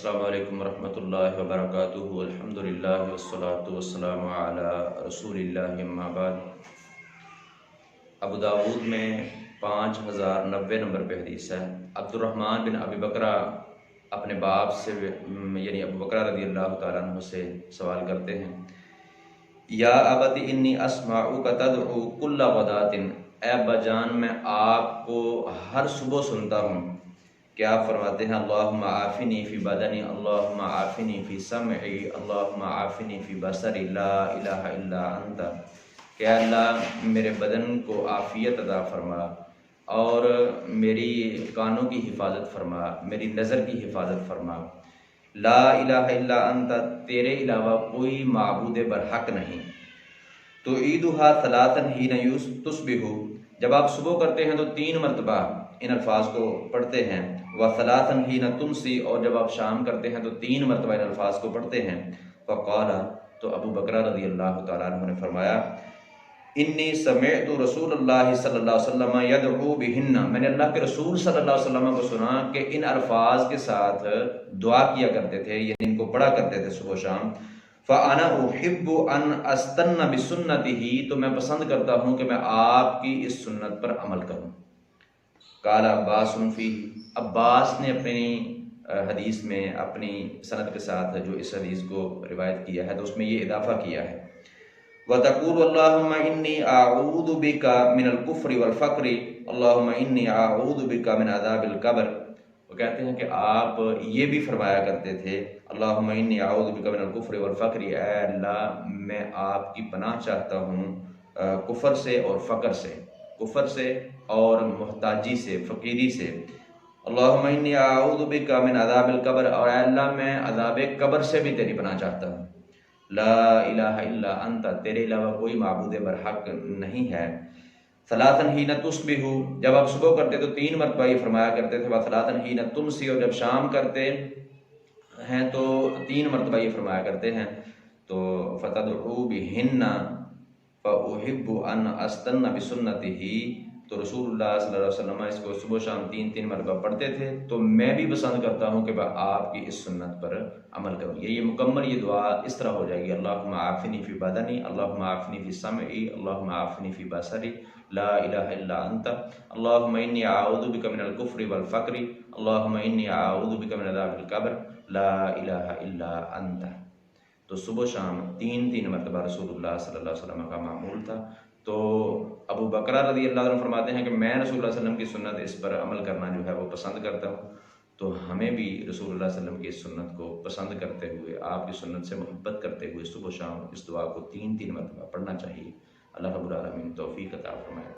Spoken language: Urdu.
السلام علیکم ورحمۃ اللہ وبرکاتہ۔ الحمدللہ والصلاة والسلام علی رسول اللہ، اما بعد۔ ابو داود میں 5090 نمبر پہ حدیث ہے۔ عبد الرحمن بن ابی بکرہ اپنے باپ سے یعنی ابو بکرہ رضی اللہ تعالیٰ عنہ سے سوال کرتے ہیں، یا ابت انی اسمعک تدعو کل غدات، اے ابا جان میں آپ کو ہر صبح سنتا ہوں کہ آپ فرماتے ہیں اللہم عافنی فی بدنی، اللہم عافنی فی سمعی، اللہم عافنی فی بصری، لا الہ الا انت، کہ اللہ میرے بدن کو عافیت عطا فرما اور میری کانوں کی حفاظت فرما، میری نظر کی حفاظت فرما، لا الہ الا انت، تیرے علاوہ کوئی معبود برحق نہیں۔ تو عیدھا ثلاثا حین تصبح، جب آپ صبح کرتے ہیں تو 3 مرتبہ ان الفاظ کو پڑھتے ہیں، وثلاثا حین تمسی، اور جب آپ شام کرتے ہیں تو 3 مرتبہ ان الفاظ کو پڑھتے ہیں۔ فقال، تو ابو بکرہ رضی اللہ تعالیٰ عنہ نے فرمایا، انی سمعت رسول اللہ صلی اللہ علیہ وسلم یدعو بہن، میں نے اللہ کے رسول صلی اللہ علیہ وسلم کو سنا کہ ان الفاظ کے ساتھ دعا کیا کرتے تھے، یعنی ان کو پڑھا کرتے تھے صبح شام۔ فانا احب ان استن بسنتہ، تو میں پسند کرتا ہوں کہ میں آپ کی اس سنت پر عمل کروں۔ قال عباس فیہ، عباس نے اپنی حدیث میں اپنی سند کے ساتھ جو اس حدیث کو روایت کیا ہے تو اس میں یہ اضافہ کیا ہے، وَتَقُولُ اللَّهُمَّ إِنِّي أَعُوذُ بِكَ مِنَ الْكُفْرِ وَالْفَقْرِ اللَّهُمَّ إِنِّي أَعُوذُ بِكَ مِنْ عَذَابِ الْقَبْرِ۔ وہ کہتے ہیں کہ آپ یہ بھی فرمایا کرتے تھے اللہم انی اعوذ بک من الکفر والفقر، اے اللہ میں آپ کی پناہ چاہتا ہوں کفر سے اور فقر سے، کفر سے اور محتاجی سے، فقیری سے۔ اللہم انی اعوذ بک من عذاب القبر، اور اے اللہ میں عذاب قبر سے بھی تیری پناہ چاہتا ہوں۔ لا الہ الا انت، تیرے علاوہ کوئی معبود برحق نہیں ہے۔ ثلاثا حین تصبح، جب آپ صبح کرتے تو 3 مرتبہ یہ فرمایا کرتے تھے، وثلاثا حین تمسی، اور جب شام کرتے ہیں تو 3 مرتبہ یہ فرمایا کرتے ہیں۔ تو فتدعو بہن فاحب ان استن بسنتہ، تو رسول اللہ صلی اللہ علیہ وسلم اس کو صبح شام 3 مرتبہ پڑھتے تھے، تو میں بھی پسند کرتا ہوں کہ میں آپ کی اس سنت پر عمل کروں۔ یہ مکمل یہ دعا اس طرح ہو جائے گی، اللہم عافنی فی بدنی، اللہم عافنی فی سمعی، اللہم عافنی فی بصری، لا الہ الا انت، اللہم انی اعوذ بک من الکفر والفقر، اللہم انی اعوذ بک من عذاب القبر، لا الہ الا انت۔ تو صبح شام 3 مرتبہ رسول اللہ صلی اللہ علیہ وسلم کا معمول تھا۔ تو ابو بکرہ رضی اللہ عنہ فرماتے ہیں کہ میں رسول اللہ علیہ وسلم کی سنت اس پر عمل کرنا جو ہے وہ پسند کرتا ہوں، تو ہمیں بھی رسول اللہ علیہ وسلم کی اس سنت کو پسند کرتے ہوئے، آپ کی سنت سے محبت کرتے ہوئے صبح شام اس دعا کو 3 مرتبہ پڑھنا چاہیے۔ اللہ رب العالمین توفیق عطا فرمائے۔